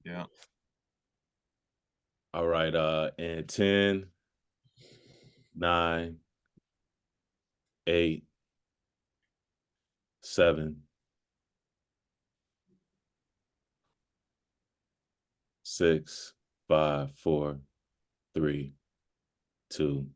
Yeah. All right. In 10, 9, 8, 7, 6, 5, 4, 3, 2.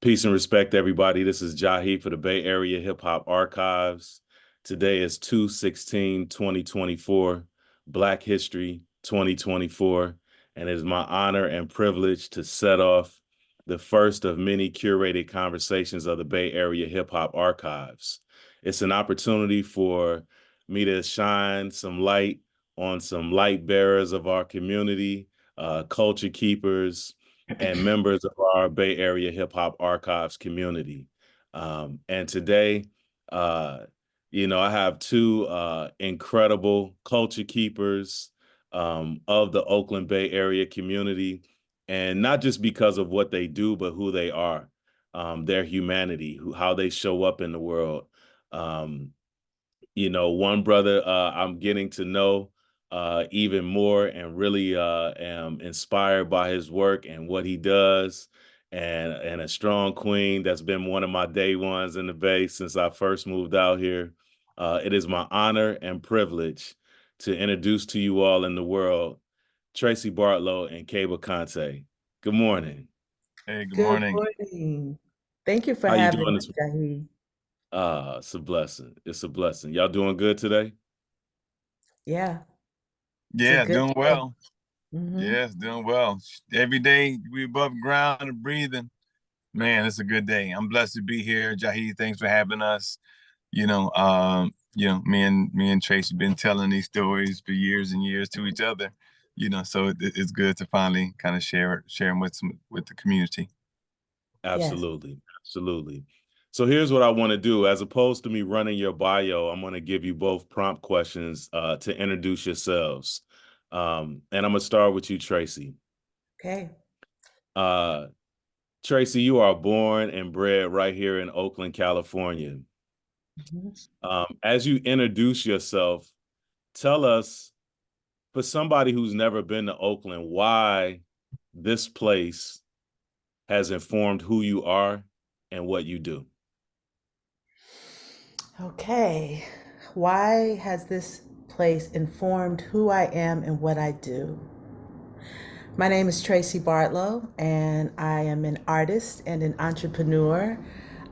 Peace and respect, everybody. This is Jahi for the Bay Area Hip Hop Archives. Today is 2/16/2024, Black History 2024, and it is my honor and privilege to set off the first of many curated conversations of the Bay Area Hip Hop Archives. It's an opportunity for me to shine some light on some light bearers of our community, culture keepers, and members of our Bay Area Hip Hop Archives community. And today, uh, I have two incredible culture keepers of the Oakland Bay Area community, and not just because of what they do, but who they are, their humanity, how they show up in the world. Um, one brother I'm getting to know even more and really am inspired by his work and what he does. And a strong queen that's been one of my day ones in the Bay since I first moved out here. It is my honor and privilege to introduce to you all in the world Traci Bartlow and Keba Konte. Good morning. Hey, good Good morning. morning. Thank you for How you having doing me, this? Jahi. It's a blessing. It's a blessing. Y'all doing good today? Yeah, it's a Yeah, good doing day. well. Hmm. Yes, doing well. Every day we above ground and breathing. Man, it's a good day. I'm blessed to be here. Jahi, thanks for having us. Me and Tracy been telling these stories for years and years to each other. So it's good to finally kind of share them with the community. Yes. Absolutely. Absolutely. So here's what I want to do. As opposed to me running your bio, I'm going to give you both prompt questions to introduce yourselves. And I'm going to start with you, Tracy. Okay. Uh, Tracy, you are born and bred right here in Oakland, California. Mhm. As you introduce yourself, tell us, for somebody who's never been to Oakland, why this place has informed who you are and what you do. Okay. Why has this place informed who I am and what I do? My name is Traci Bartlow, and I am an artist and an entrepreneur.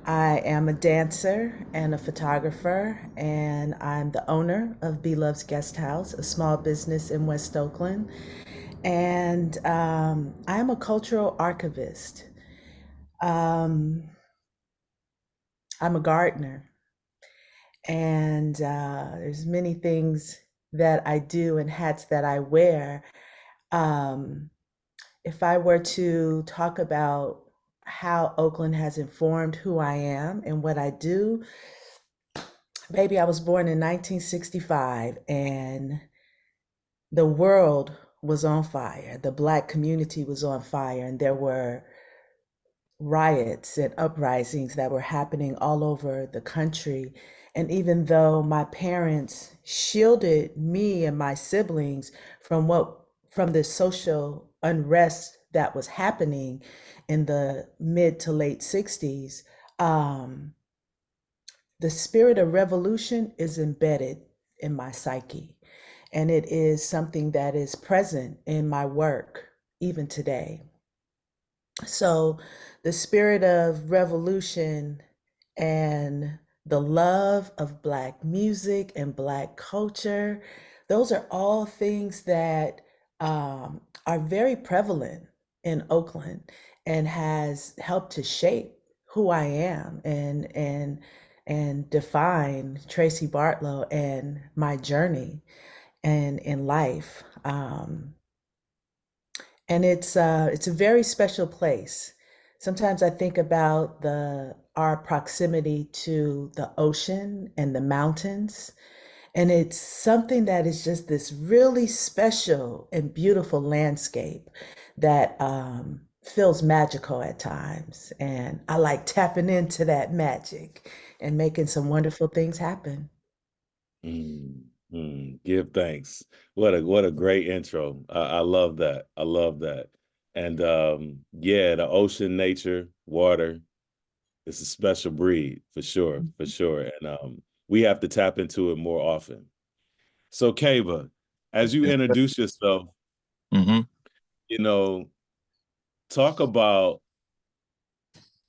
I am a dancer and a photographer, and I'm the owner of Be Love's Guest House, a small business in West Oakland. And I am a cultural archivist. Um, I'm a gardener, and there's many things that I do and hats that I wear. Um, if I were to talk about how Oakland has informed who I am and what I do, baby, I was born in 1965, and the world was on fire. The Black community was on fire, and there were riots and uprisings that were happening all over the country. And even though my parents shielded me and my siblings from the social unrest that was happening in the mid to late 60s, um, the spirit of revolution is embedded in my psyche. And it is something that is present in my work even today. So, the spirit of revolution and the love of Black music and Black culture, those are all things that are very prevalent in Oakland and has helped to shape who I am and define Traci Bartlow and my journey and in life. And it's a very special place. Sometimes I think about the our proximity to the ocean and the mountains, and it's something that is just this really special and beautiful landscape that feels magical at times. And I like tapping into that magic and making some wonderful things happen. Mm, Give thanks. What a great intro. I love that. I love that. And yeah, the ocean, nature, water, it's a special breed for sure, for sure. And we have to tap into it more often. So Keba, as you introduce yourself, Mm-hmm. you know, talk about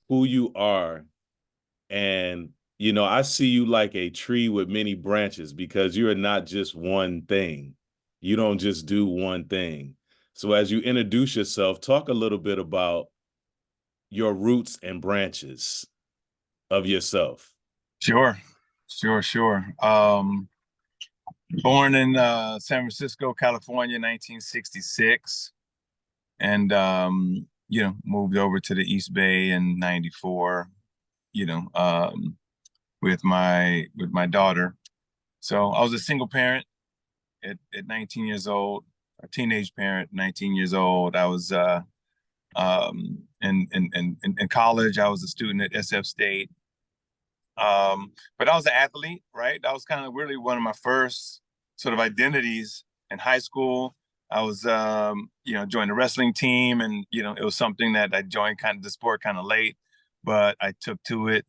who you are. And, I see you like a tree with many branches because you are not just one thing. You don't just do one thing. So as you introduce yourself, talk a little bit about your roots and branches of yourself. Sure, sure. Born in San Francisco, California, 1966, and moved over to the East Bay in '94. You know, with my daughter. So I was a single parent at 19 years old, a teenage parent, 19 years old. I was in college. I was a student at SF State. But I was an athlete, right? That was kind of really one of my first sort of identities in high school. I was, joined the wrestling team, and it was something that I joined kind of the sport kind of late, but I took to it.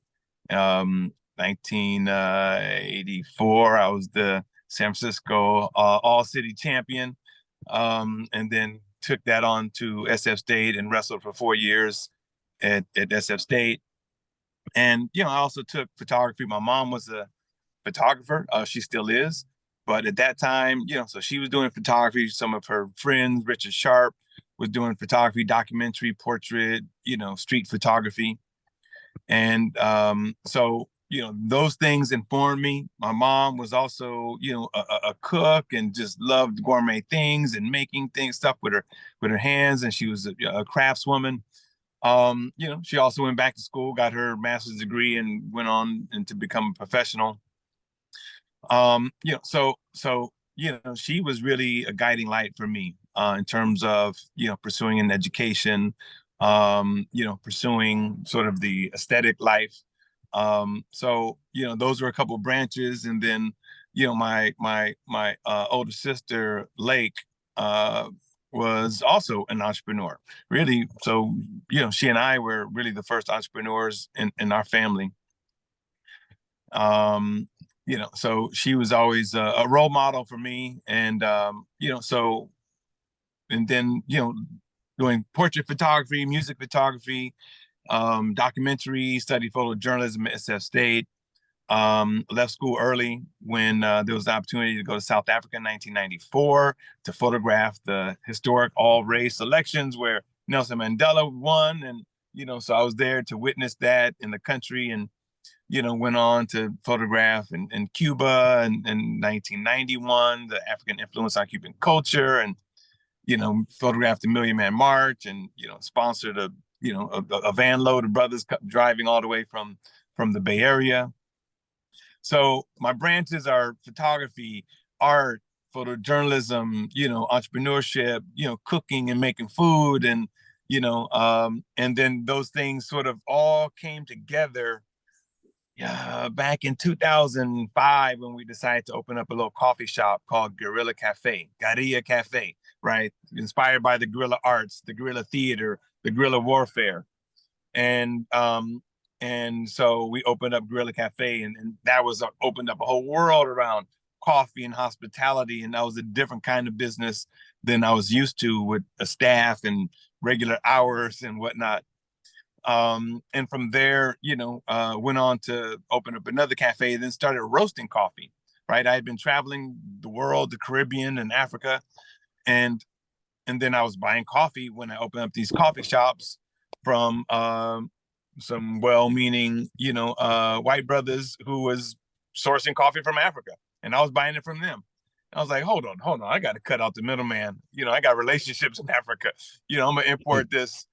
1984, I was the San Francisco all-city champion, and then took that on to SF State and wrestled for 4 years at SF State. And, I also took photography. My mom was a photographer. She still is. But at that time, so she was doing photography. Some of her friends, Richard Sharp, was doing photography, documentary, portrait, street photography. And so, those things informed me. My mom was also, a cook and just loved gourmet things and making stuff with her hands. And she was a craftswoman. She also went back to school, got her master's degree, and went on and to become a professional. She was really a guiding light for me in terms of, pursuing an education, pursuing sort of the aesthetic life. Those were a couple of branches. And then, my older sister, Lake, was also an entrepreneur, really. So, she and I were really the first entrepreneurs in our family. So she was always a role model for me. And, and then, doing portrait photography, music photography, documentary, studied photojournalism at SF State. Left school early when there was the opportunity to go to South Africa in 1994 to photograph the historic all-race elections where Nelson Mandela won. And, so I was there to witness that in the country, and, went on to photograph in Cuba in 1991, the African influence on Cuban culture, and, photographed the Million Man March, and, sponsored a van load of brothers driving all the way from the Bay Area. So my branches are photography, art, photojournalism, entrepreneurship, cooking and making food. And, and then those things sort of all came together back in 2005 when we decided to open up a little coffee shop called Guerrilla Cafe, right? Inspired by the guerrilla arts, the guerrilla theater, the guerrilla warfare. And so we opened up Guerrilla Cafe, and that was opened up a whole world around coffee and hospitality. And that was a different kind of business than I was used to, with a staff and regular hours and whatnot. And from there, went on to open up another cafe, then started roasting coffee, right? I had been traveling the world, the Caribbean and Africa. And then I was buying coffee when I opened up these coffee shops from some well-meaning, white brothers who was sourcing coffee from Africa, and I was buying it from them. I was like, hold on, I got to cut out the middleman. I got relationships in Africa. I'm gonna import this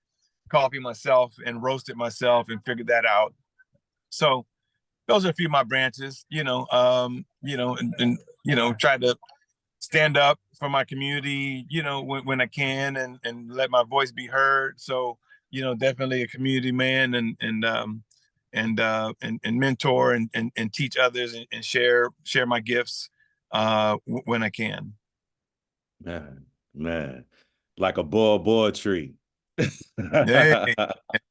coffee myself and roast it myself and figure that out. So those are a few of my branches. Try to stand up for my community, when I can, and let my voice be heard. So, definitely a community man, and mentor and teach others, and share my gifts, when I can. Man, like a boa tree. Hey,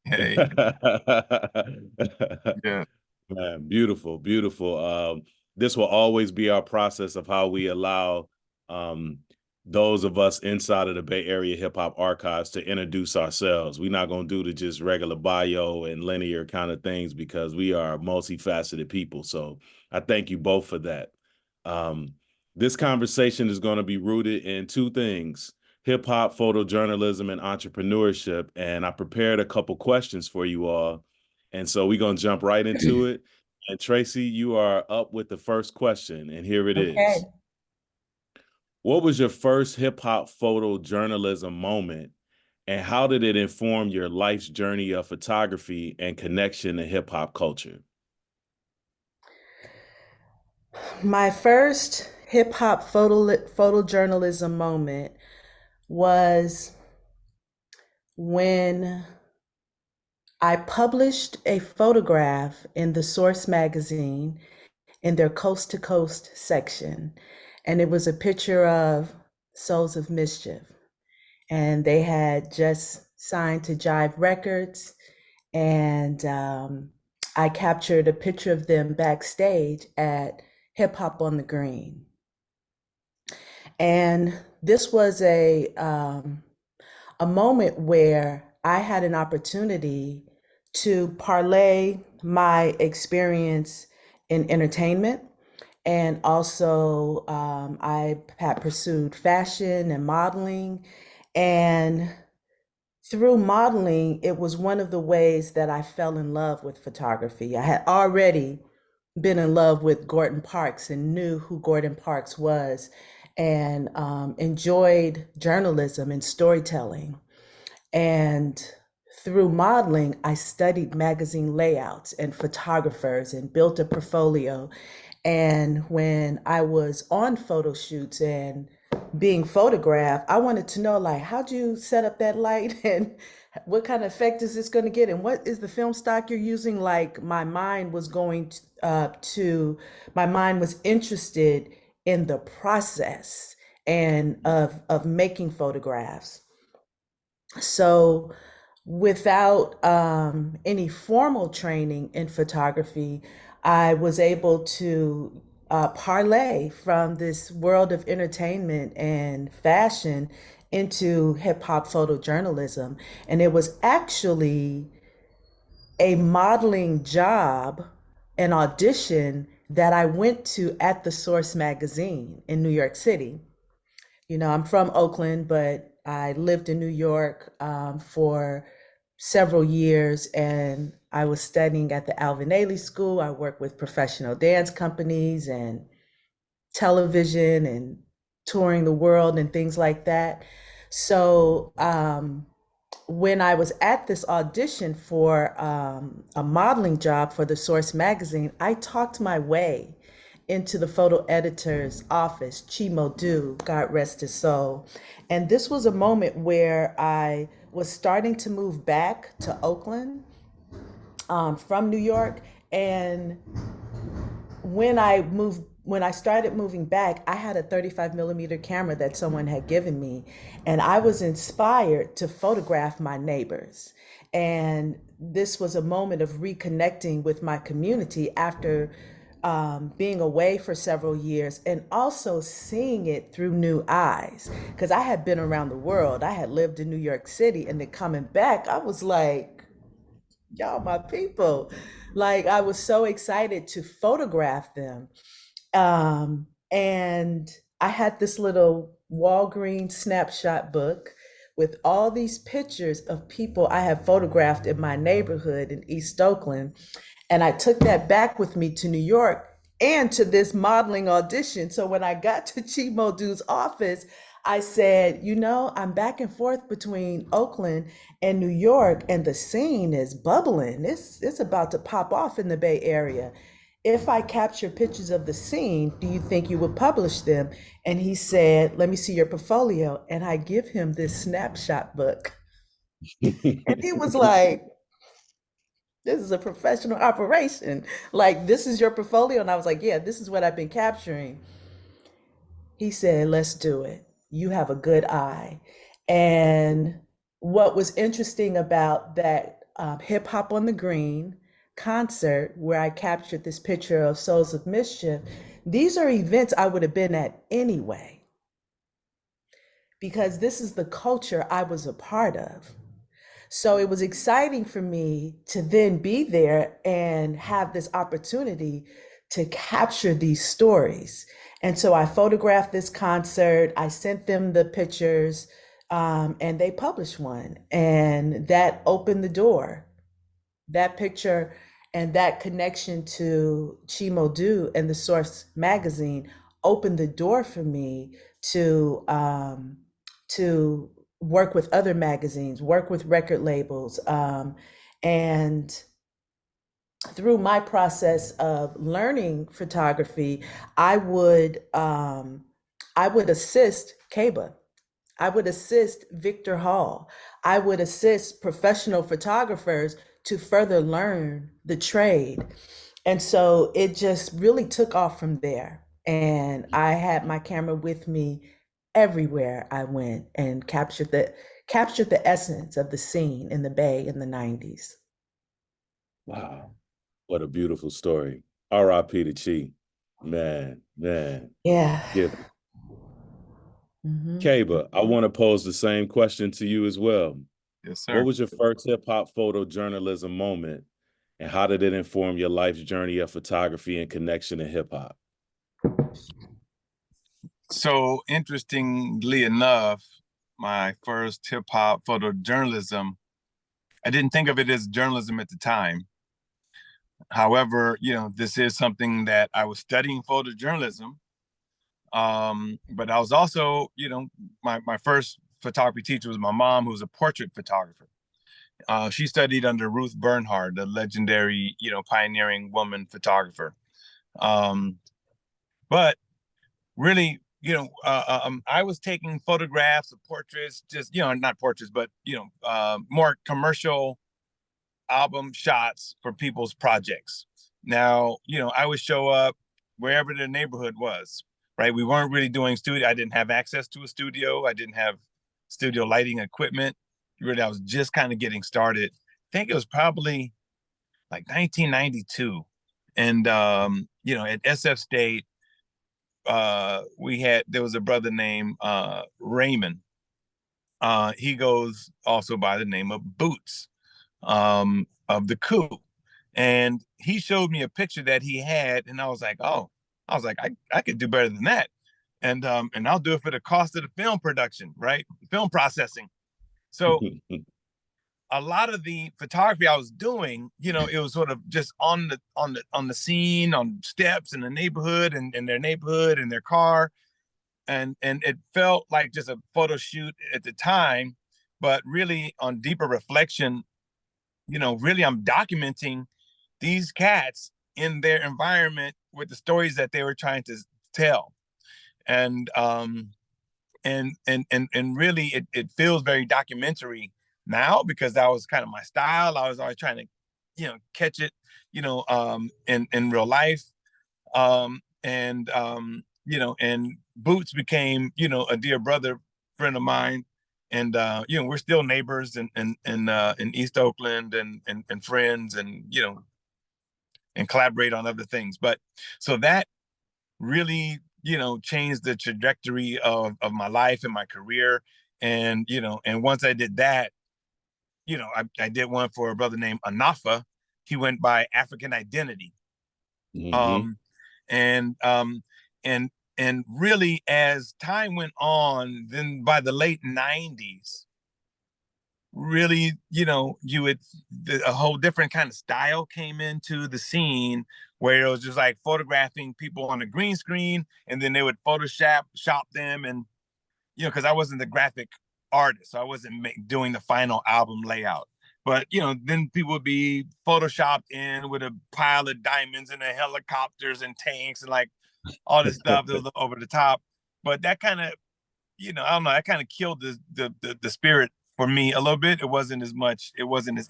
hey, yeah. Man, beautiful, beautiful. This will always be our process of how we allow those of us inside of the Bay Area Hip Hop Archives to introduce ourselves. We're not going to do the just regular bio and linear kind of things because we are multifaceted people. So I thank you both for that. This conversation is going to be rooted in two things: hip hop, photojournalism, and entrepreneurship. And I prepared a couple questions for you all. And so we're going to jump right into it. And Traci, you are up with the first question, and here it Okay. is. What was your first hip hop photojournalism moment, and how did it inform your life's journey of photography and connection to hip hop culture? My first hip hop photojournalism moment was when I published a photograph in the Source magazine in their Coast to Coast section. And it was a picture of Souls of Mischief. And they had just signed to Jive Records. And I captured a picture of them backstage at Hip Hop on the Green. And this was a moment where I had an opportunity to parlay my experience in entertainment. And also, I had pursued fashion and modeling. And through modeling, it was one of the ways that I fell in love with photography. I had already been in love with Gordon Parks and knew who Gordon Parks was, and enjoyed journalism and storytelling. And through modeling, I studied magazine layouts and photographers and built a portfolio. And when I was on photo shoots and being photographed, I wanted to know, like, how'd you set up that light and what kind of effect is this going to get? And what is the film stock you're using? Like, my mind was my mind was interested in the process and of making photographs. So without any formal training in photography, I was able to parlay from this world of entertainment and fashion into hip hop photojournalism. And it was actually a modeling job, an audition that I went to at the Source magazine in New York City. You know, I'm from Oakland, but I lived in New York for several years, and I was studying at the Alvin Ailey School. I worked with professional dance companies and television and touring the world and things like that. So when I was at this audition for a modeling job for the Source magazine, I talked my way into the photo editor's office, Chimo Du, God rest his soul. And this was a moment where I was starting to move back to Oakland from New York. And when I started moving back, I had a 35 millimeter camera that someone had given me, and I was inspired to photograph my neighbors. And this was a moment of reconnecting with my community after being away for several years, and also seeing it through new eyes. Because I had been around the world, I had lived in New York City, and then coming back, I was like, y'all, my people. Like, I was so excited to photograph them. And I had this little Walgreens snapshot book with all these pictures of people I have photographed in my neighborhood in East Oakland. And I took that back with me to New York and to this modeling audition. So when I got to Chimo Du's office, I said, you know, I'm back and forth between Oakland and New York, and the scene is bubbling. It's about to pop off in the Bay Area. If I capture pictures of the scene, do you think you would publish them? And he said, let me see your portfolio. And I give him this snapshot book. And he was like, this is a professional operation. Like, this is your portfolio? And I was like, yeah, this is what I've been capturing. He said, let's do it. You have a good eye. And what was interesting about that Hip Hop on the Green concert, where I captured this picture of Souls of Mischief, these are events I would have been at anyway, because this is the culture I was a part of. So it was exciting for me to then be there and have this opportunity to capture these stories. And so I photographed this concert, I sent them the pictures, and they published one. And that opened the door. That picture and that connection to Chimo Du and the Source magazine opened the door for me to work with other magazines, work with record labels, and through my process of learning photography, I would assist Keba. I would assist Victor Hall. I would assist professional photographers to further learn the trade. And so it just really took off from there. And I had my camera with me everywhere I went and captured the essence of the scene in the Bay in the 90s. Wow. What a beautiful story. R.I.P. to Chi. Man. Yeah. Yeah. Mm-hmm. Keba, I want to pose the same question to you as well. Yes, sir. What was your first hip hop photojournalism moment, and how did it inform your life's journey of photography and connection to hip hop? So interestingly enough, my first hip hop photojournalism, I didn't think of it as journalism at the time. However, this is something that I was studying photojournalism. But I was also, my first photography teacher was my mom, who was a portrait photographer. She studied under Ruth Bernhard, the legendary, pioneering woman photographer. But really, I was taking photographs of portraits, just, not portraits, but, more commercial album shots for people's projects. Now, I would show up wherever the neighborhood was, right? We weren't really doing studio. I didn't have access to a studio. I didn't have studio lighting equipment. Really, I was just kind of getting started. I think it was probably like 1992. And, at SF State, there was a brother named Raymond. He goes also by the name of Boots, of the Coup. And he showed me a picture that he had, and I was like, I could do better than that. And I'll do it for the cost of the film production, right? Film processing. So a lot of the photography I was doing, it was sort of just on the scene, on steps in the neighborhood and in their neighborhood and their car. And it felt like just a photo shoot at the time, but really on deeper reflection, really I'm documenting these cats in their environment with the stories that they were trying to tell. And really it feels very documentary now, because that was kind of my style. I was always trying to, catch it, in real life. And Boots became, a dear brother friend of mine. And we're still neighbors in East Oakland and friends, and and collaborate on other things. But so that really, changed the trajectory of my life and my career. And and once I did that, I did one for a brother named Anafa. He went by African Identity. Mm-hmm. And really, as time went on, then by the late 90s, really, a whole different kind of style came into the scene, where it was just like photographing people on a green screen, and then they would shop them. And, because I wasn't the graphic artist, so I wasn't doing the final album layout. But, then people would be photoshopped in with a pile of diamonds and the helicopters and tanks and like all this stuff that was over the top. But that kind of, I don't know, that kind of killed the spirit for me a little bit. It wasn't as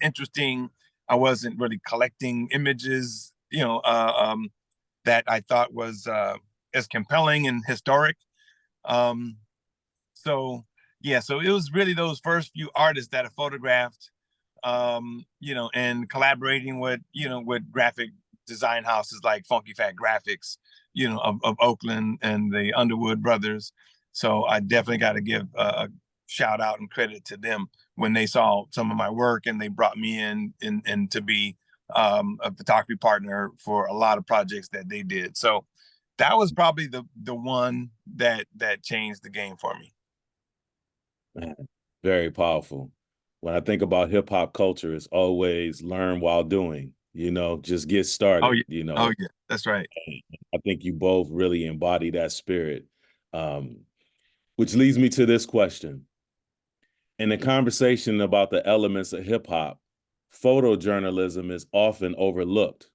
interesting. I wasn't really collecting images, that I thought was as compelling and historic. So yeah, so it was really those first few artists that I photographed, and collaborating with, with graphic design houses like Funky Fat Graphics, of Oakland and the Underwood brothers. So I definitely got to give a shout out and credit to them when they saw some of my work and they brought me in to be a photography partner for a lot of projects that they did. So that was probably the one that changed the game for me. Man, very powerful. When I think about hip hop culture, it's always learn while doing, just get Oh started, yeah. Oh yeah, that's right. I think you both really embody that spirit. Um, which leads me to this question. In the conversation about the elements of hip hop, photojournalism is often overlooked.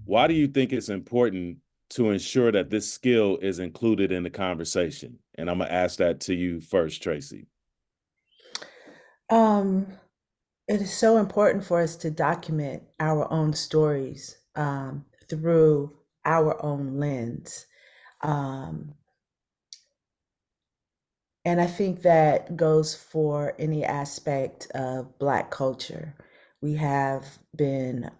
Why do you think it's important to ensure that this skill is included in the conversation? And I'm gonna ask that to you first, Traci. Um, it is so important for us to document our own stories through our own lens. Um, and I think that goes for any aspect of Black culture. We have been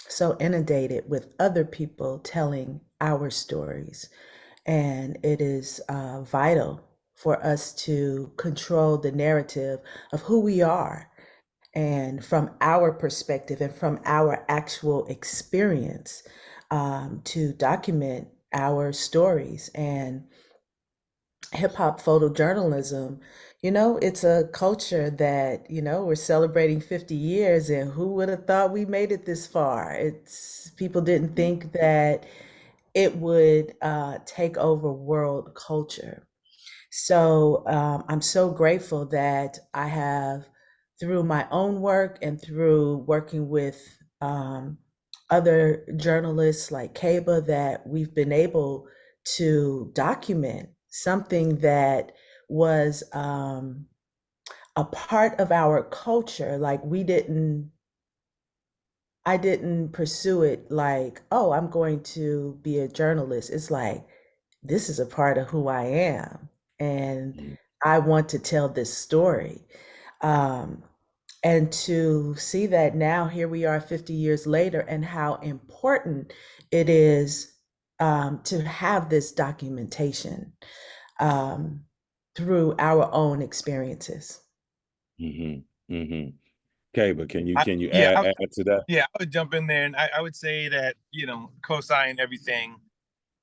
so inundated with other people telling our stories. And it is vital for us to control the narrative of who we are and from our perspective and from our actual experience to document our stories. And hip hop photojournalism, it's a culture that, we're celebrating 50 years, and who would have thought we made it this far? It's people didn't think that it would take over world culture. So I'm so grateful that I have, through my own work and through working with other journalists like Keba, that we've been able to document something that was a part of our culture. Like I didn't pursue it like, oh, I'm going to be a journalist. It's like, this is a part of who I am. And Mm. I want to tell this story. Um, and to see that now, here we are 50 years later, and how important it is to have this documentation um, through our own experiences. Mm-hmm. Mm-hmm. Okay, but can you I, can you yeah, add, I, add to that? yeah, I would jump in there and I would say that, co-sign everything,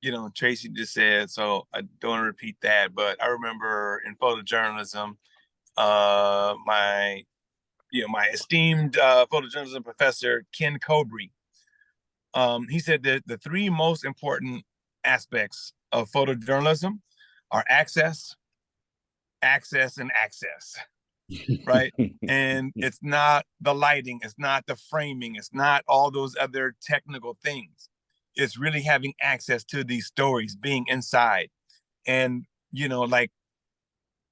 Traci just said. So I don't want to repeat that, but I remember in photojournalism, my esteemed photojournalism professor, Ken Cobry, he said that the three most important aspects of photojournalism are access, access, and access. Right? And it's not the lighting, it's not the framing, it's not all those other technical things. It's really having access to these stories, being inside. And, like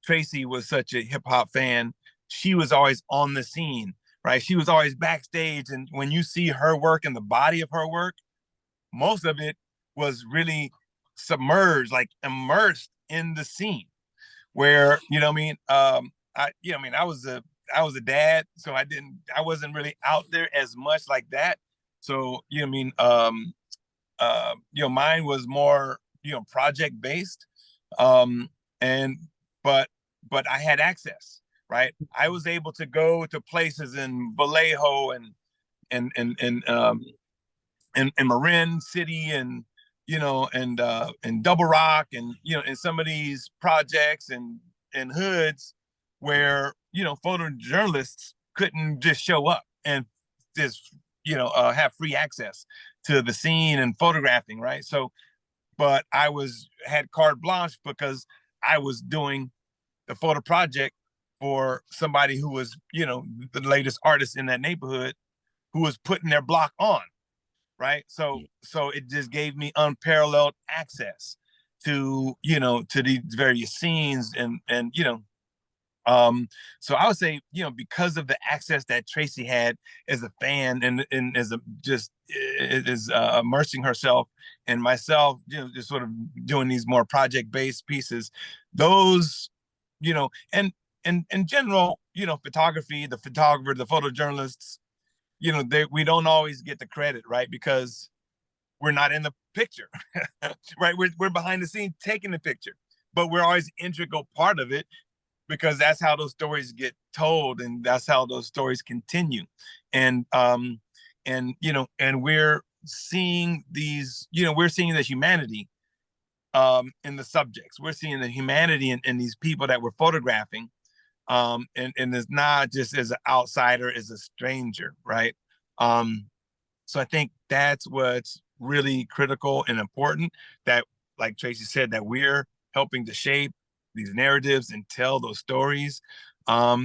Traci was such a hip hop fan, she was always on the scene, right? She was always backstage. And when you see her work and the body of her work, most of it was really submerged, like immersed in the scene where, what I mean, I was a dad, so I wasn't really out there as much like that. So, mine was more, project based. Um, and but I had access, right? I was able to go to places in Vallejo and Marin City and Double Rock and in some of these projects and hoods where photojournalists couldn't just show up and just have free access to the scene and photographing, right? So, but I had carte blanche because I was doing the photo project for somebody who was the latest artist in that neighborhood who was putting their block on, right? So it just gave me unparalleled access to to these various scenes and So I would say, because of the access that Traci had as a fan and as a just is immersing herself and myself, just sort of doing these more project-based pieces, those, and in general, photography, the photographer, the photojournalists, we don't always get the credit, right? Because we're not in the picture, right? We're behind the scenes taking the picture, but we're always an integral part of it because that's how those stories get told and that's how those stories continue. And we're seeing these, we're seeing the humanity in the subjects. We're seeing the humanity in these people that we're photographing. And it's not just as an outsider, as a stranger, right? So I think that's what's really critical and important, that, like Traci said, that we're helping to shape these narratives and tell those stories,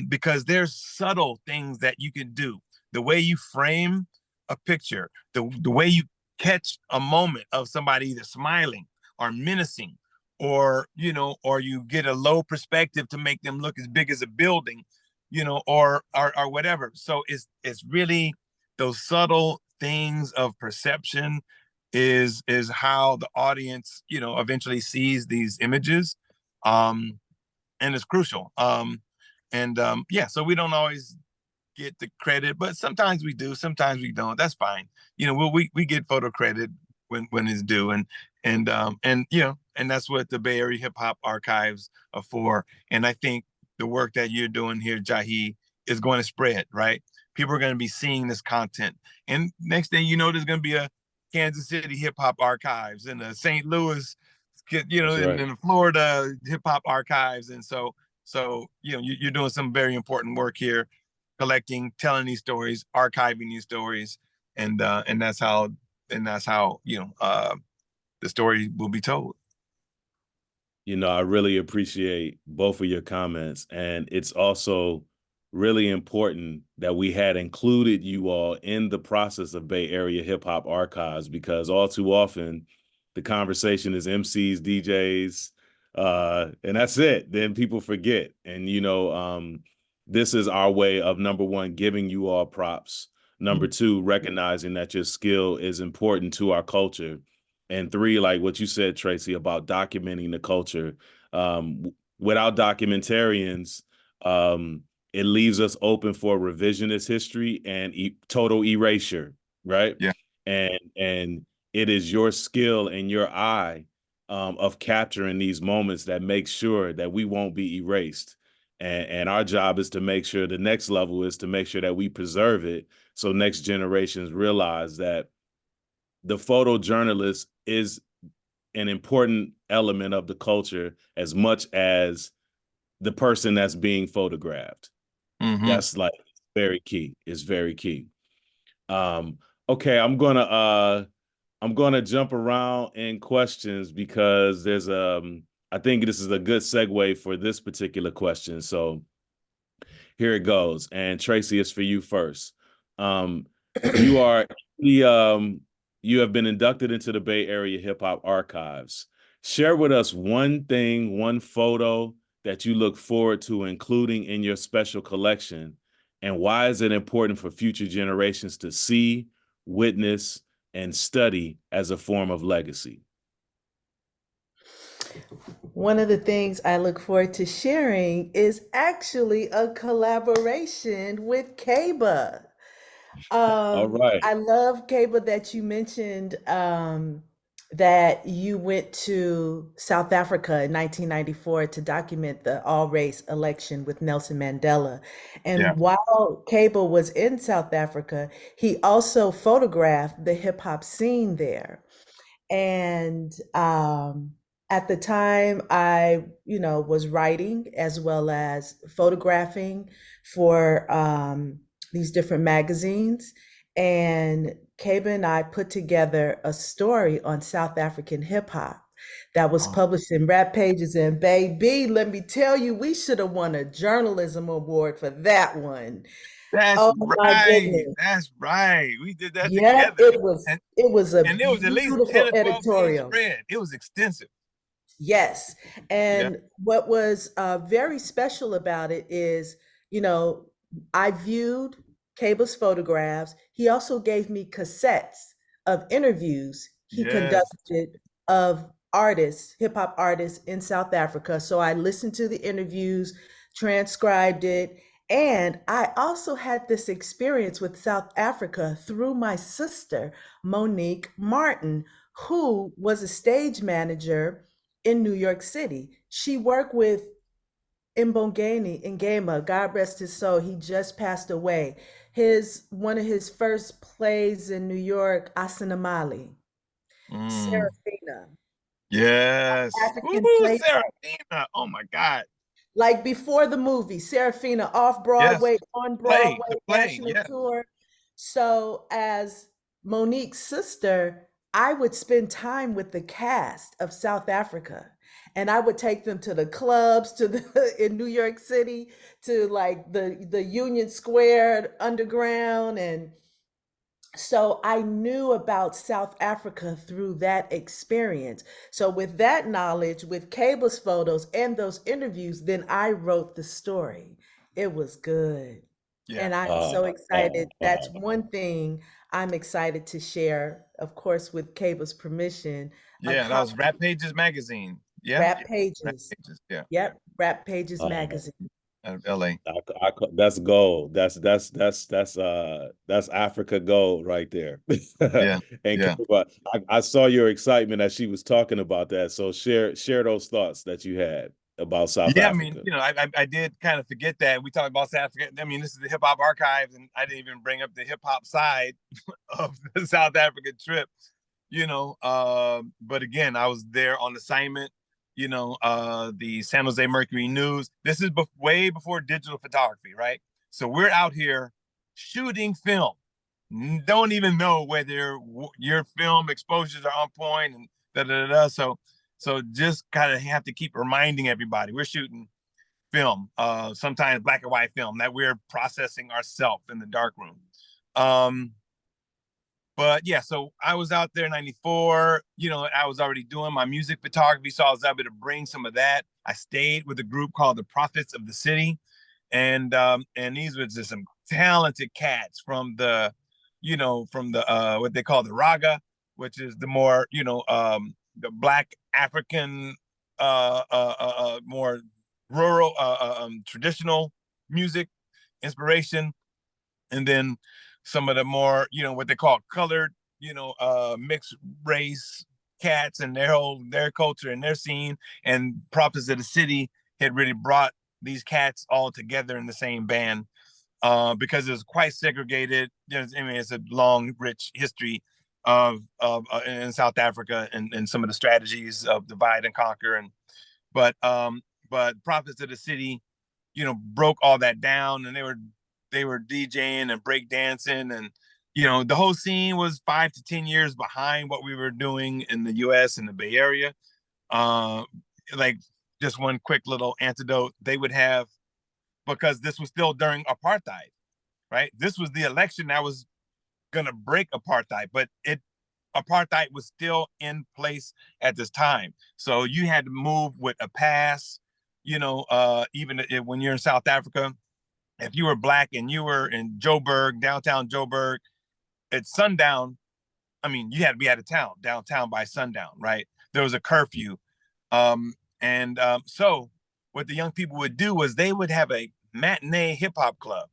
because there's subtle things that you can do. The way you frame a picture, the way you catch a moment of somebody either smiling or menacing, or you get a low perspective to make them look as big as a building, or whatever. So it's really those subtle things of perception is how the audience eventually sees these images, and it's crucial. So we don't always get the credit, but sometimes we do, sometimes we don't. That's fine. We get photo credit when it's due, and that's what the Bay Area Hip Hop Archives are for. And I think the work that you're doing here, Jahi, is going to spread, right? People are going to be seeing this content, and next thing you know, there's going to be a Kansas City Hip Hop Archives and a St. Louis, right, in the Florida Hip Hop Archives. And so you're doing some very important work here, collecting, telling these stories, archiving these stories, and that's how the story will be told. I really appreciate both of your comments, and it's also really important that we had included you all in the process of Bay Area Hip Hop Archives, because all too often the conversation is MCs, DJs, and that's it. Then people forget. And, this is our way of, number one, giving you all props. Number two, recognizing that your skill is important to our culture. And three, like what you said, Traci, about documenting the culture. Without documentarians, it leaves us open for revisionist history and total erasure, right? Yeah. And it is your skill and your eye of capturing these moments that makes sure that we won't be erased. And our job is to make sure, the next level is to make sure that we preserve it, so next generations realize that the photojournalist is an important element of the culture as much as the person that's being photographed. Mm-hmm. That's like very key. It's very key. Okay, I'm gonna jump around in questions because there's I think this is a good segue for this particular question. So here it goes. And Traci, it's for you first. You are you have been inducted into the Bay Area Hip Hop Archives. Share with us one thing, one photo that you look forward to including in your special collection, and why is it important for future generations to see, witness, and study as a form of legacy? One of the things I look forward to sharing is actually a collaboration with Keba. All right. I love, Keba, that you mentioned that you went to South Africa in 1994 to document the all-race election with Nelson Mandela. And Yeah. while Keba was in South Africa, he also photographed the hip hop scene there. And at the time, I, was writing as well as photographing for these different magazines. And Keba and I put together a story on South African hip hop that was published in Rap Pages. And baby, let me tell you, we should have won a journalism award for that one. That's Oh my right. goodness. That's right. We did that Yeah, together. it was a And there was at least 10 beautiful or 12 page editorial. spread. It was extensive. Yes. Yeah. And what was very special about it is, you know, I viewed Keba's photographs. He also gave me cassettes of interviews he Yes. conducted of artists, hip hop artists in South Africa. So I listened to the interviews, transcribed it. And I also had this experience with South Africa through my sister, Monique Martin, who was a stage manager in New York City. She worked with Mbongeni Ngema, God rest his soul. He just passed away. His one of his first plays in New York, Asanamali, Mm. Serafina, Yes. African Woo, play, Serafina. Oh my God. like before the movie, Serafina off Yes. Broadway, on The Broadway, play. national Yeah. tour. So as Monique's sister, I would spend time with the cast of South Africa. And I would take them to the clubs, to the in New York City, to like the Union Square underground. And so I knew about South Africa through that experience. So with that knowledge, with Keba's photos and those interviews, then I wrote the story. It was good. Yeah. And I'm Uh, so uh, excited. uh, That's one thing I'm excited to share, of course, with Keba's permission, a Yeah. That copy was Rap Pages magazine. Yeah. Rap Rap Pages. Pages. Yeah. Yep, Rap Pages uh, magazine. Out of LA. that's gold. That's Africa gold right there. Yeah. And Yeah. Keba, I saw your excitement as she was talking about that. So share those thoughts that you had about South Yeah, I mean, Africa. I did kind of forget that we talked about South Africa. I mean, this is the hip hop archives, and I didn't even bring up the hip hop side of the South Africa trip. But again, I was there on assignment. The San Jose Mercury News. This is way before digital photography, right? So we're out here shooting film. Don't even know whether your film exposures are on point and da da da. So just kind of have to keep reminding everybody we're shooting film, sometimes black and white film that we're processing ourselves in the dark room. But yeah, so I was out there in 94, I was already doing my music photography. So I was able to bring some of that. I stayed with a group called the Prophets of the City. And these were just some talented cats from the what they call the Raga, which is the more, the black African, more rural, traditional music inspiration. And then some of the more, what they call colored, mixed race cats and their culture and their scene. And Prophets of the City had really brought these cats all together in the same band, because it was quite segregated. It's a long, rich history of in South Africa, and some of the strategies of divide and conquer. But Prophets of the City, broke all that down, and they were DJing and break dancing, and the whole scene was 5 to 10 years behind what we were doing in the U.S. and the Bay Area. Uh, like, just one quick little antidote, they would have, because this was still during apartheid, right? This was the election that was gonna break apartheid, but apartheid was still in place at this time. So you had to move with a pass. Even when you're in South Africa, if you were black and you were in Joburg, downtown Joburg, at sundown, I mean, you had to be out of town, downtown by sundown, right? There was a curfew. So what the young people would do was they would have a matinee hip hop club.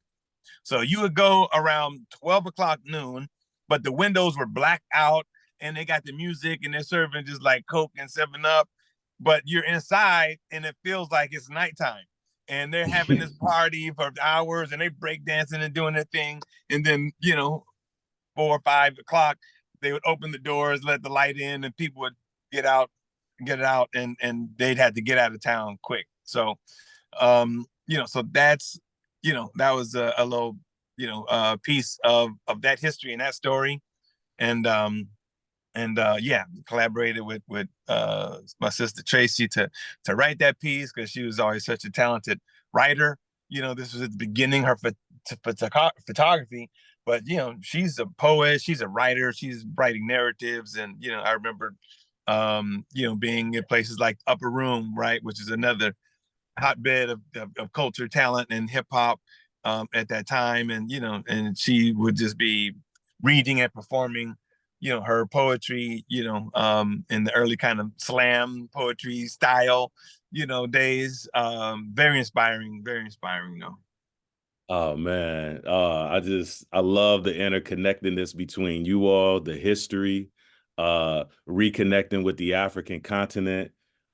So you would go around 12 o'clock noon, but the windows were blacked out, and they got the music, and they're serving just like Coke and 7 Up, but you're inside and it feels like it's nighttime. And they're having this party for hours, and they break dancing and doing their thing. And then, 4 or 5 o'clock, they would open the doors, let the light in, and people would get out, and they'd have to get out of town quick. So that was a little, piece of that history and that story. And yeah, collaborated with my sister Traci to write that piece, because she was always such a talented writer. This was at the beginning of her photography, but she's a poet, she's a writer, she's writing narratives. And I remember being in places like Upper Room, right, which is another hotbed of culture, talent, and hip hop at that time. And she would just be reading and performing, her poetry, in the early kind of slam poetry style, days. Very inspiring, very inspiring, Oh man, I love the interconnectedness between you all, the history, reconnecting with the African continent.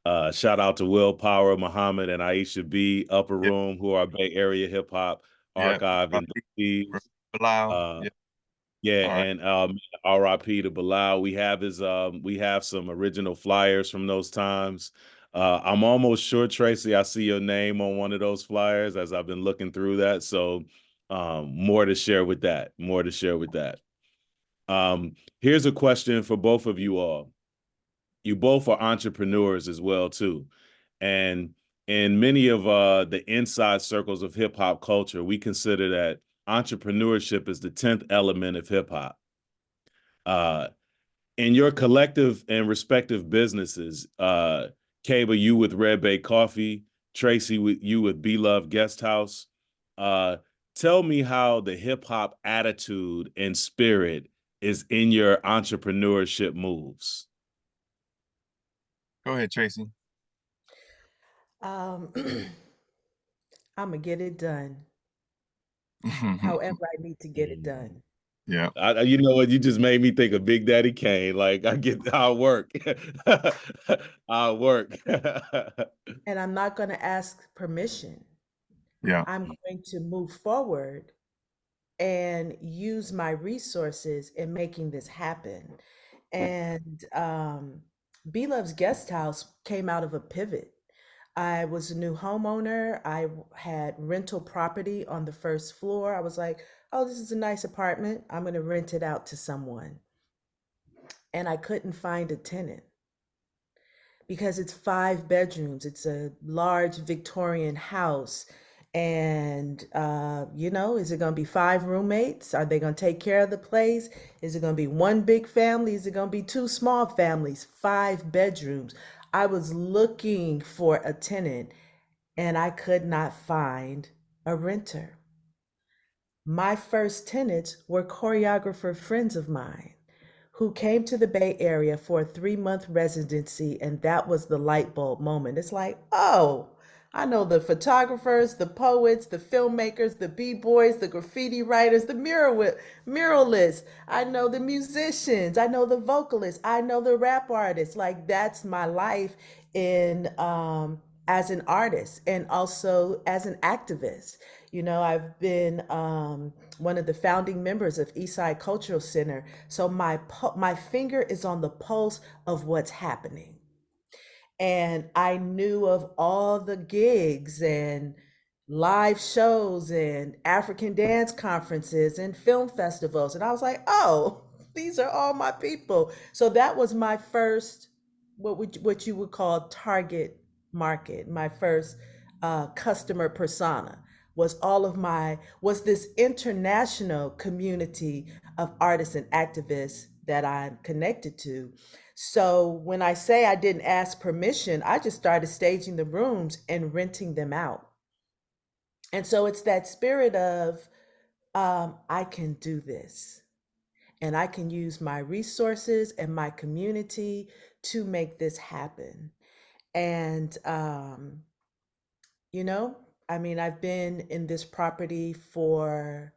Shout out to Willpower, Muhammad, and Aisha B, Upper Yeah, Room, who are Bay Area hip hop yeah. archive R.I.P. inductees. Bilal. Uh, Yeah. yeah, All right. and RIP to Bilal. We have some original flyers from those times. I'm almost sure, Traci, I see your name on one of those flyers as I've been looking through that. So more to share with that. More to share with that. Here's a question for both of you all. You both are entrepreneurs as well, too. And in many of the inside circles of hip hop culture, we consider that entrepreneurship is the 10th element of hip hop. In your collective and respective businesses, Keba, you with Red Bay Coffee, Traci, you with Be Love Guest House. Tell me how the hip hop attitude and spirit is in your entrepreneurship moves. Go ahead, Traci. I'm gonna get it done. However, I need to get it done. Yeah. You know what? You just made me think of Big Daddy Kane. Like I'll work. I'll work. And I'm not gonna ask permission. Yeah. I'm going to move forward and use my resources in making this happen. And B Love's Guest House came out of a pivot. I was a new homeowner. I had rental property on the first floor. I was like, oh, this is a nice apartment. I'm going to rent it out to someone. And I couldn't find a tenant because it's 5 bedrooms. It's a large Victorian house. And, is it going to be 5 roommates? Are they going to take care of the place? Is it going to be one big family? Is it going to be 2 small families? 5 bedrooms. I was looking for a tenant and I could not find a renter. My first tenants were choreographer friends of mine who came to the Bay Area for a 3-month residency, and that was the light bulb moment. It's like, oh, I know the photographers, the poets, the filmmakers, the b-boys, the graffiti writers, the muralists. I know the musicians. I know the vocalists. I know the rap artists. Like that's my life in as an artist and also as an activist. I've been one of the founding members of Eastside Cultural Center. So my finger is on the pulse of what's happening. And I knew of all the gigs and live shows and African dance conferences and film festivals. And I was like, oh, these are all my people. So that was my first, what you would call target market, my first customer persona was this international community of artists and activists that I'm connected to. So when I say I didn't ask permission, I just started staging the rooms and renting them out. And so it's that spirit of I can do this and I can use my resources and my community to make this happen. And, I've been in this property for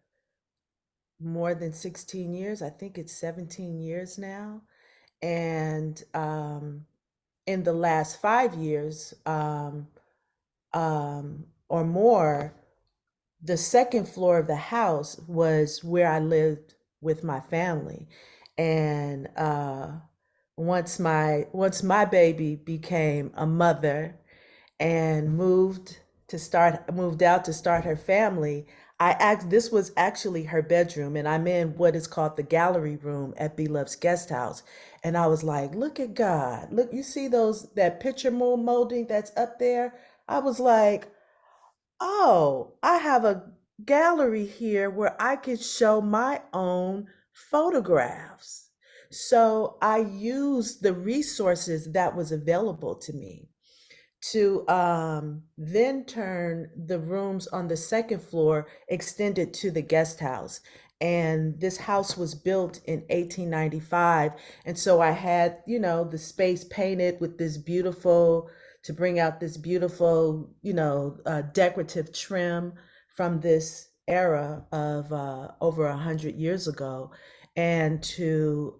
more than 16 years. I think it's 17 years now. And in the last 5 years or more, the second floor of the house was where I lived with my family. And once my baby became a mother and moved out to start her family, this was actually her bedroom, and I'm in what is called the gallery room at B Love's Guest House. And I was like, look at God. Look, you see that picture molding that's up there? I was like, oh, I have a gallery here where I could show my own photographs. So I used the resources that was available to me to then turn the rooms on the second floor extended to the guest house. And this house was built in 1895. And so I had, the space painted with this beautiful, to bring out this beautiful, decorative trim from this era of over 100 years ago, and to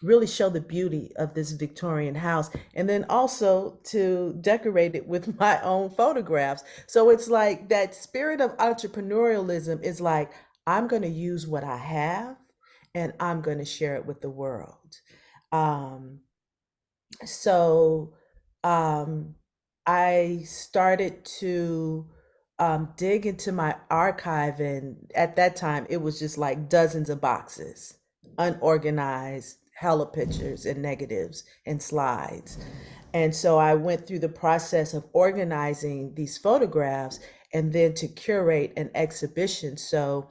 really show the beauty of this Victorian house, and then also to decorate it with my own photographs. So it's like that spirit of entrepreneurialism is like, I'm going to use what I have and I'm going to share it with the world. Um, so um, I started to dig into my archive, and at that time, it was just like dozens of boxes, unorganized, hella pictures and negatives and slides. And so I went through the process of organizing these photographs and then to curate an exhibition. So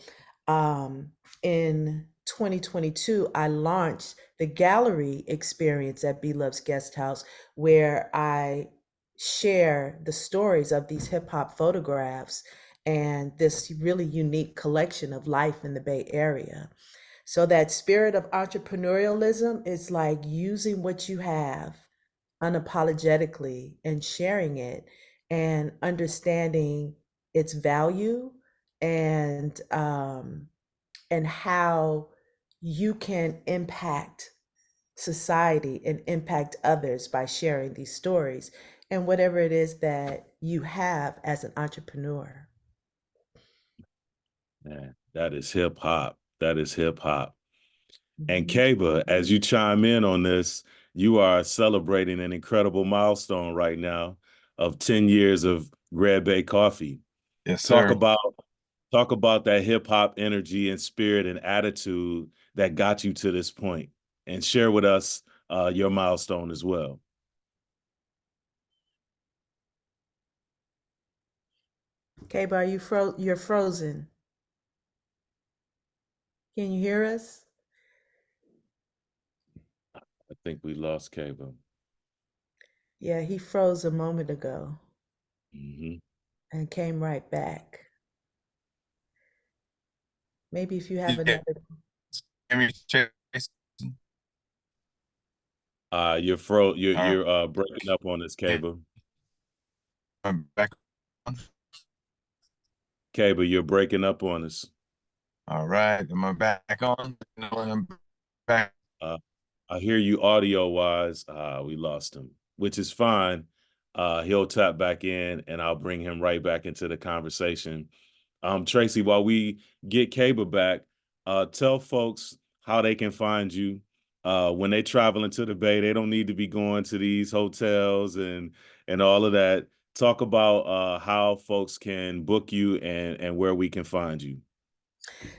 in 2022, I launched the gallery experience at Love's Guest House, where I share the stories of these hip hop photographs and this really unique collection of life in the Bay Area. So that spirit of entrepreneurialism is like using what you have unapologetically and sharing it and understanding its value, and how you can impact society and impact others by sharing these stories and whatever it is that you have as an entrepreneur. Man, that is hip hop. That is hip hop. And Mhm. Keba, as you chime in on this, you are celebrating an incredible milestone right now of 10 years of Red Bay Coffee. Yes, Talk sir. about talk about that hip hop energy and spirit and attitude that got you to this point, and share with us your milestone as well. Keba, you're frozen. Can you hear us? I think we lost Keba. Yeah, he froze a moment ago Mm-hmm. and came right back. Maybe if you have Yeah. another. You're breaking up on us, Keba. I'm back on. Keba, you're breaking up on us. All right. Am I back on? No, I'm back. I hear you audio wise. We lost him, which is fine. He'll tap back in and I'll bring him right back into the conversation. Traci, while we get Keba back, tell folks how they can find you. When they travel into the Bay, they don't need to be going to these hotels and all of that. Talk about how folks can book you and where we can find you.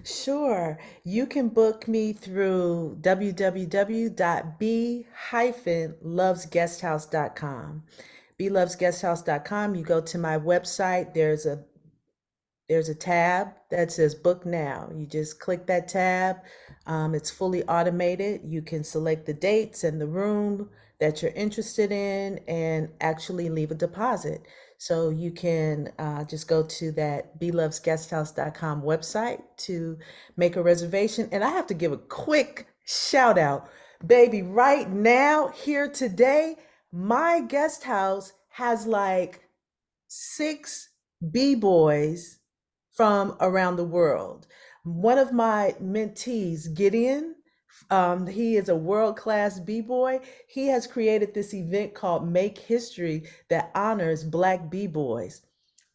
Sure. You can book me through www.b-lovesguesthouse.com. BeLovesGuesthouse.com. You go to my website. There's a tab that says book now. You just click that tab. It's fully automated. You can select the dates and the room that you're interested in and actually leave a deposit. So you can just go to that belovesguesthouse.com website to make a reservation. And I have to give a quick shout out, baby, right now, here today, my guest house has like 6 B-boys from around the world. One of my mentees, Gideon, he is a world-class B-boy. He has created this event called Make History that honors Black B-boys.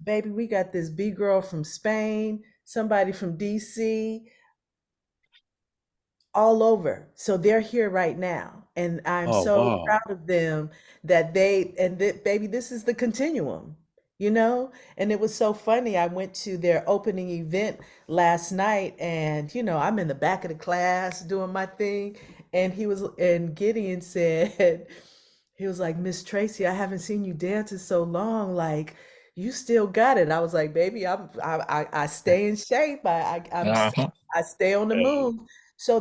Baby, we got this B-girl from Spain, somebody from DC, all over. So they're here right now. And I'm Oh, so wow. proud of them that baby, this is the continuum, you know? And it was so funny. I went to their opening event last night, and, I'm in the back of the class doing my thing. And Gideon said, he was like, Miss Traci, I haven't seen you dance in so long. Like, you still got it. I was like, baby, I stay in shape. Uh-huh. I stay on the Hey, move. So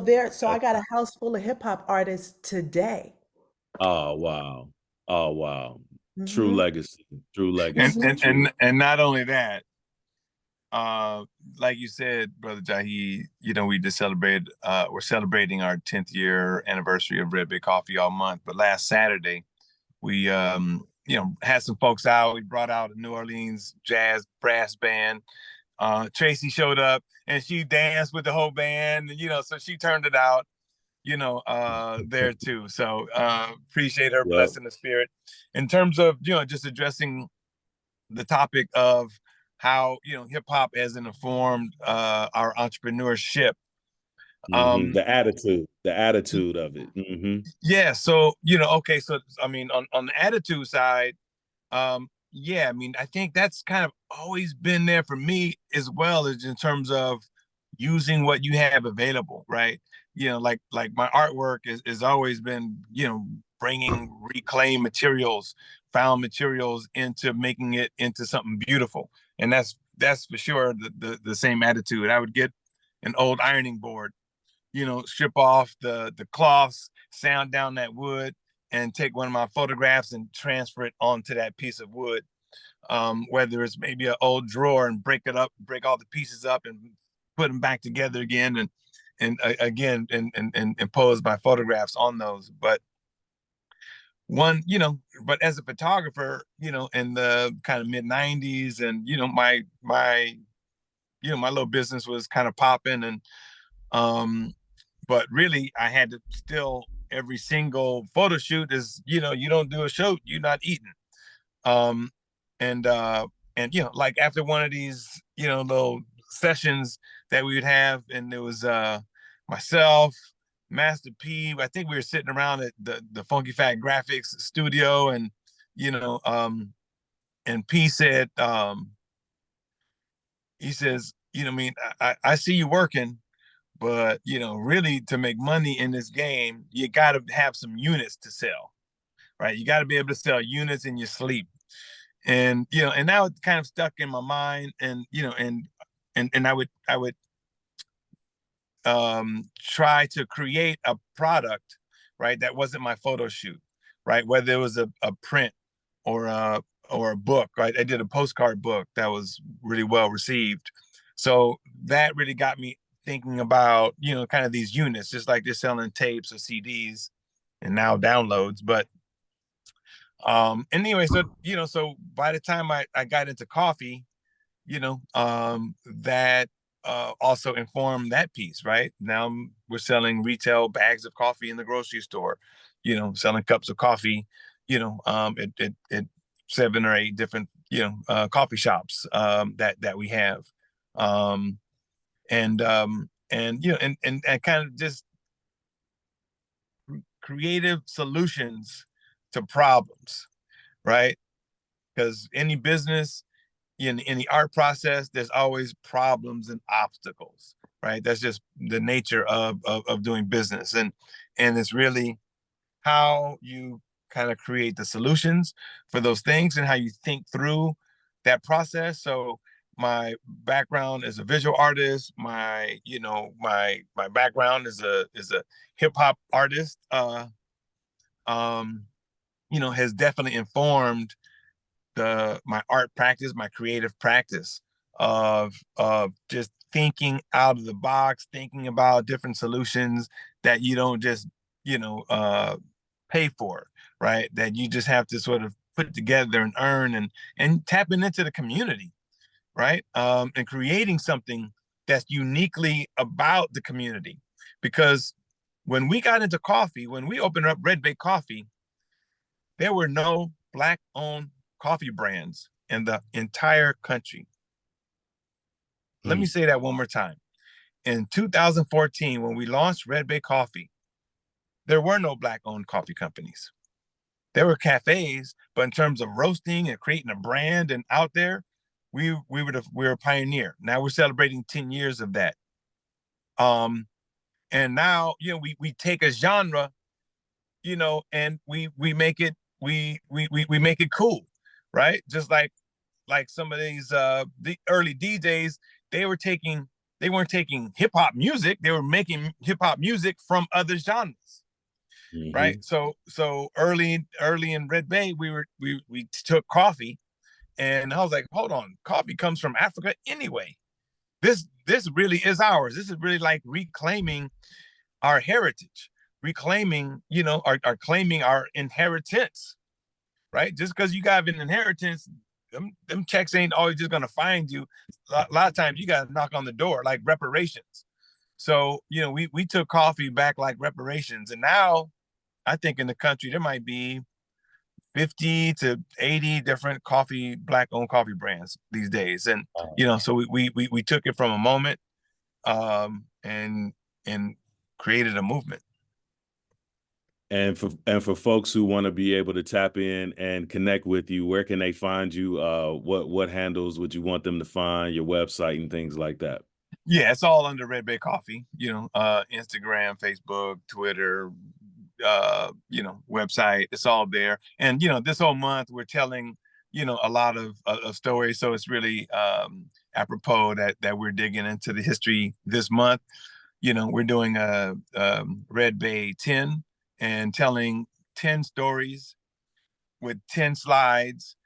I got a house full of hip hop artists today. Oh wow. Oh wow. True Hmm. legacy. True And legacy. and True. and not only that, like you said, Brother Jahi, we just celebrated, we're celebrating our 10th year anniversary of Red Bay Coffee all month. But last Saturday, we, had some folks out. We brought out a New Orleans jazz brass band. Traci showed up and she danced with the whole band, so she turned it out, there too. So appreciate her Yep. blessing the spirit. In terms of, just addressing the topic of how hip hop has informed our entrepreneurship. The attitude of it. Yeah, so okay, so I mean, on the attitude side, yeah, I mean, I think that's kind of always been there for me as well, as in terms of using what you have available, right? Like my artwork is always been, bringing reclaimed materials, found materials into making it into something beautiful. And that's for sure the same attitude. I would get an old ironing board, strip off the cloths, sand down that wood, and take one of my photographs and transfer it onto that piece of wood. Whether it's maybe an old drawer, and break it up, break all the pieces up, and put them back together again, again, and impose my photographs on those. But but as a photographer, in the kind of mid '90s, and my little business was kind of popping, and but really I had to still, every single photo shoot is, you don't do a shoot, you're not eating. Um, and like after one of these, little sessions that we would have, and there was myself, Master P. I think we were sitting around at the Funky Fat Graphics studio, and and P said, he says, I mean, I see you working, but really, to make money in this game, you got to have some units to sell, right? You got to be able to sell units in your sleep. And and that was kind of stuck in my mind. And and I would try to create a product, right, that wasn't my photo shoot, right? Whether it was a print or a book, right? I did a postcard book that was really well received. So that really got me thinking about, kind of these units, just like they're selling tapes or CDs and now downloads. But anyway, so by the time I got into coffee, that also informed that piece, right? Now we're selling retail bags of coffee in the grocery store, selling cups of coffee, at 7 or 8 different, coffee shops that we have. Um, and kind of just creative solutions to problems, right? Because any business, in the art process, there's always problems and obstacles, right? That's just the nature of doing business. And it's really how you kind of create the solutions for those things, and how you think through that process. So my background as a visual artist, my background is a hip hop artist, has definitely informed my art practice, my creative practice of just thinking out of the box, thinking about different solutions that you don't just pay for, right? That you just have to sort of put together and earn, and tapping into the community, right? And creating something that's uniquely about the community. Because when we got into coffee, when we opened up Red Bay Coffee, there were no Black-owned coffee brands in the entire country. Let me say that one more time. In 2014, when we launched Red Bay Coffee, there were no Black-owned coffee companies. There were cafes, but in terms of roasting and creating a brand and out there, we were a pioneer. Now we're celebrating 10 years of that. And now, we take a genre, and we make it we make it cool, right? Just like some of these the early DJs, they were taking they weren't taking hip hop music. They were making hip hop music from other genres. Right. So early in Red Bay, we took coffee, and I was like, hold on, coffee comes from Africa anyway. This really is ours. This is really like reclaiming our heritage, reclaiming, our claiming our inheritance. Right. Just because you got an inheritance, them checks ain't always just gonna find you. A lot of times you gotta knock on the door, like reparations. So, we took coffee back like reparations, and now I think in the country there might be 50 to 80 different Black-owned coffee brands these days. And so we took it from a moment, and created a movement. And for folks who want to be able to tap in and connect with you, where can they find you? What handles would you want them to find, your website and things like that? Yeah, it's all under Red Bay Coffee, Instagram, Facebook, Twitter, website. It's all there. And, this whole month we're telling, a lot of stories. So it's really apropos that we're digging into the history this month. We're doing a Red Bay 10 and telling 10 stories with 10 slides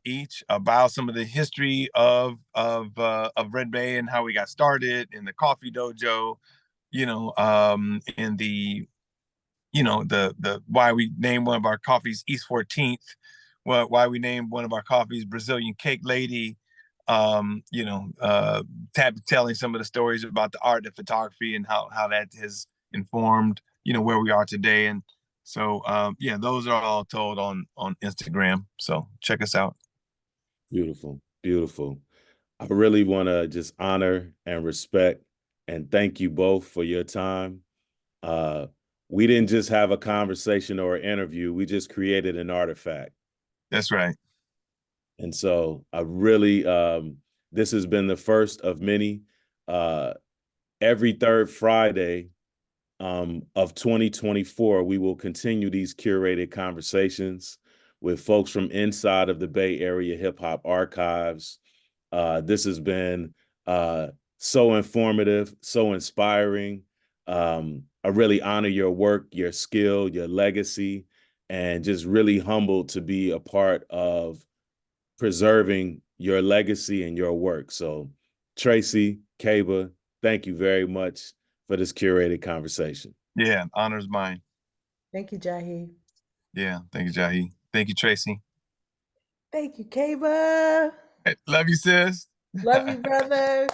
each about some of the history of Red Bay and how we got started in the coffee dojo, in the the why we named one of our coffees East 14th, why we named one of our coffees Brazilian Cake Lady, telling some of the stories about the art and photography and how that has informed where we are today. And so those are all told on Instagram, so check us out. Beautiful. I really want to just honor and respect and thank you both for your time. We didn't just have a conversation or an interview, we just created an artifact. That's right. And so I really, this has been the first of many. Every third Friday of 2024, we will continue these curated conversations with folks from inside of the Bay Area Hip Hop Archives. This has been so informative, so inspiring. I really honor your work, your skill, your legacy, and just really humbled to be a part of preserving your legacy and your work. So Traci, Keba, thank you very much for this curated conversation. Yeah, honor's mine. Thank you, Jahi. Yeah, thank you, Jahi. Thank you, Traci. Thank you, Keba. Love you, sis. Love you, brother.